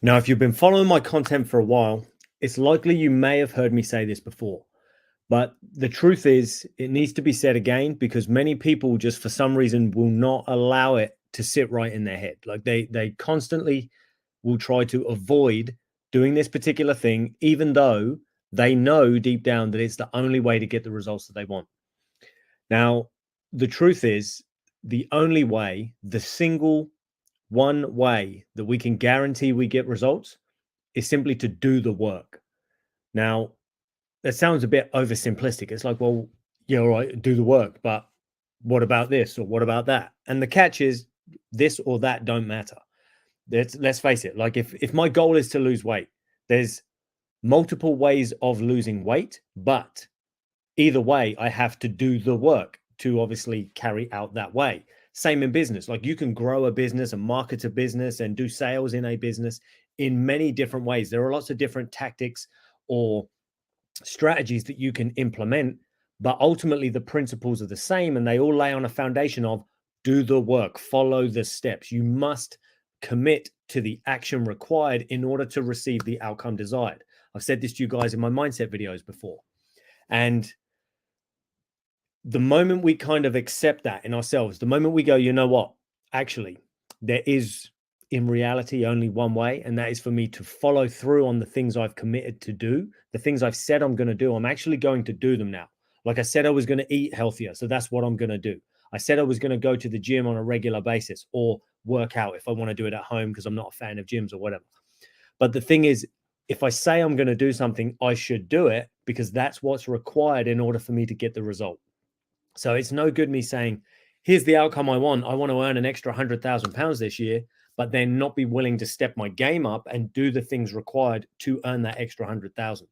Now, if you've been following my content for a while, it's likely you may have heard me say this before. But the truth is, it needs to be said again because many people just for some reason will not allow it to sit right in their head. Like they constantly will try to avoid doing this particular thing, even though they know deep down that it's the only way to get the results that they want. Now, the truth is, the only way, the single one way that we can guarantee we get results is simply to do the work. Now, that sounds a bit oversimplistic. It's like, well, yeah, all right, do the work, but what about this or what about that? And the catch is this or that don't matter. Let's face it. Like if my goal is to lose weight, there's multiple ways of losing weight, but either way, I have to do the work to obviously carry out that way. Same in business. Like you can grow a business and market a business and do sales in a business in many different ways. There are lots of different tactics or strategies that you can implement, but ultimately the principles are the same and they all lay on a foundation of do the work, follow the steps. You must commit to the action required in order to receive the outcome desired. I've said this to you guys in my mindset videos before. And the moment we kind of accept that in ourselves, the moment we go, you know what, actually, there is in reality only one way, and that is for me to follow through on the things I've committed to do, the things I've said I'm going to do. I'm actually going to do them now. Like I said, I was going to eat healthier. So that's what I'm going to do. I said I was going to go to the gym on a regular basis or work out if I want to do it at home because I'm not a fan of gyms or whatever. But the thing is, if I say I'm going to do something, I should do it because that's what's required in order for me to get the result. So it's no good me saying, here's the outcome I want. I want to earn an extra £100,000 this year, but then not be willing to step my game up and do the things required to earn that extra 100,000.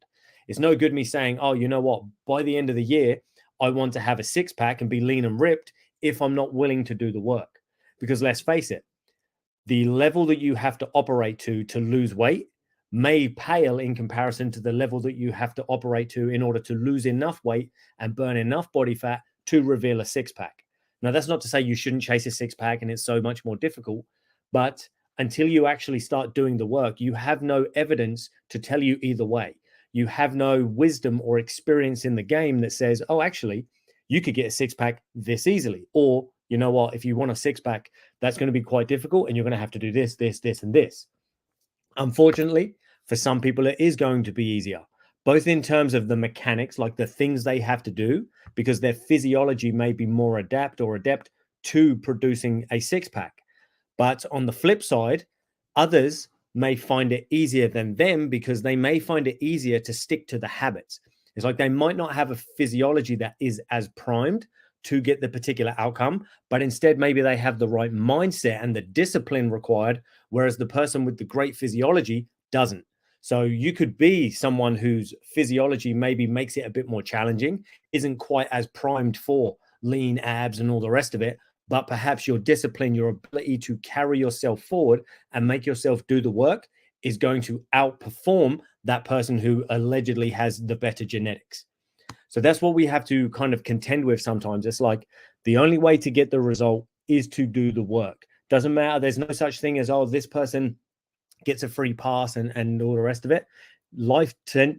It's no good me saying, oh, you know what? By the end of the year, I want to have a six pack and be lean and ripped if I'm not willing to do the work. Because let's face it, the level that you have to operate to lose weight may pale in comparison to the level that you have to operate to in order to lose enough weight and burn enough body fat to reveal a six pack. Now, that's not to say you shouldn't chase a six pack and it's so much more difficult, but until you actually start doing the work, you have no evidence to tell you either way. You have no wisdom or experience in the game that says, oh, actually, you could get a six pack this easily. Or, you know what, if you want a six pack, that's going to be quite difficult and you're going to have to do this, this, this, and this. Unfortunately, for some people, it is going to be easier, both in terms of the mechanics, like the things they have to do, because their physiology may be more adept to producing a six pack. But on the flip side, others may find it easier than them because they may find it easier to stick to the habits. It's like they might not have a physiology that is as primed to get the particular outcome, but instead maybe they have the right mindset and the discipline required, whereas the person with the great physiology doesn't. So you could be someone whose physiology maybe makes it a bit more challenging, isn't quite as primed for lean abs and all the rest of it, but perhaps your discipline, your ability to carry yourself forward and make yourself do the work is going to outperform that person who allegedly has the better genetics. So that's what we have to kind of contend with sometimes. It's like the only way to get the result is to do the work. Doesn't matter. There's no such thing as, oh, this person gets a free pass and all the rest of it. Life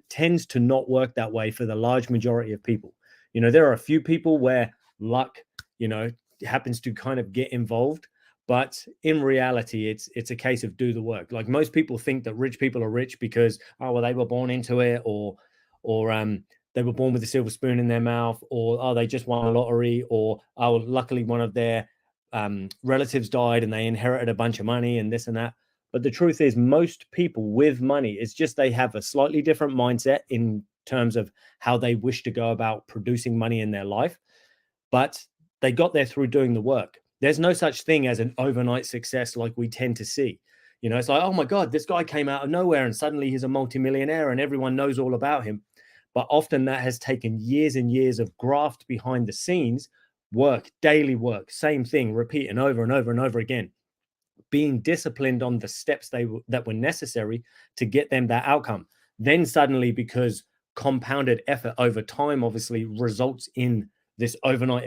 tends to not work that way for the large majority of people. You know, there are a few people where luck, you know, happens to kind of get involved. But in reality, it's a case of do the work. Like most people think that rich people are rich because, oh, well, they were born into it or they were born with a silver spoon in their mouth, or oh, they just won a lottery, or oh, luckily one of their relatives died and they inherited a bunch of money and this and that. But the truth is, most people with money, it's just they have a slightly different mindset in terms of how they wish to go about producing money in their life. But they got there through doing the work. There's no such thing as an overnight success like we tend to see. You know, it's like, oh my God, this guy came out of nowhere and suddenly he's a multimillionaire and everyone knows all about him. But often that has taken years and years of graft behind the scenes, work, daily work, same thing, repeating over and over and over again, being disciplined on the steps that were necessary to get them that outcome. Then suddenly, because compounded effort over time obviously results in this overnight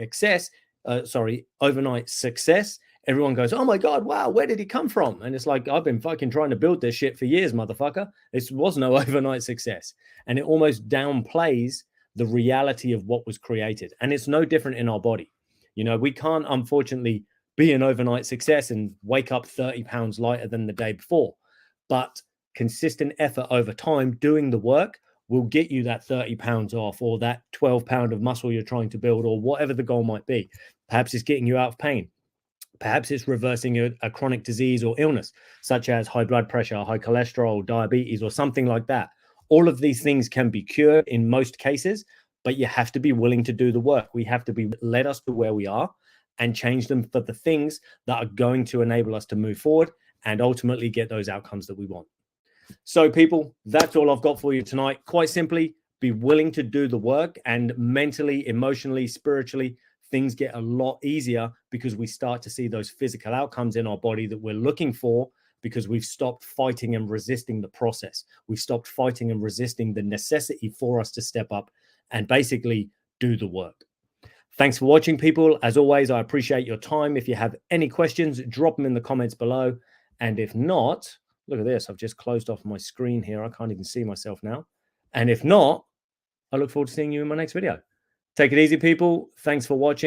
success, everyone goes, oh my God, wow, where did he come from? And it's like, I've been fucking trying to build this shit for years, motherfucker. This was no overnight success. And it almost downplays the reality of what was created. And it's no different in our body. You know, we can't, unfortunately, be an overnight success and wake up 30 pounds lighter than the day before. But consistent effort over time doing the work will get you that 30 pounds off, or that 12 pound of muscle you're trying to build, or whatever the goal might be. Perhaps it's getting you out of pain. Perhaps it's reversing a chronic disease or illness, such as high blood pressure, high cholesterol, diabetes, or something like that. All of these things can be cured in most cases, but you have to be willing to do the work. We have to be led us to where we are and change them for the things that are going to enable us to move forward and ultimately get those outcomes that we want. So, people, that's all I've got for you tonight. Quite simply, be willing to do the work, and mentally, emotionally, spiritually, things get a lot easier because we start to see those physical outcomes in our body that we're looking for, because we've stopped fighting and resisting the process. We've stopped fighting and resisting the necessity for us to step up and basically do the work. Thanks for watching, people. As always, I appreciate your time. If you have any questions, drop them in the comments below. And if not, look at this. I've just closed off my screen here. I can't even see myself now. And if not, I look forward to seeing you in my next video. Take it easy, people. Thanks for watching.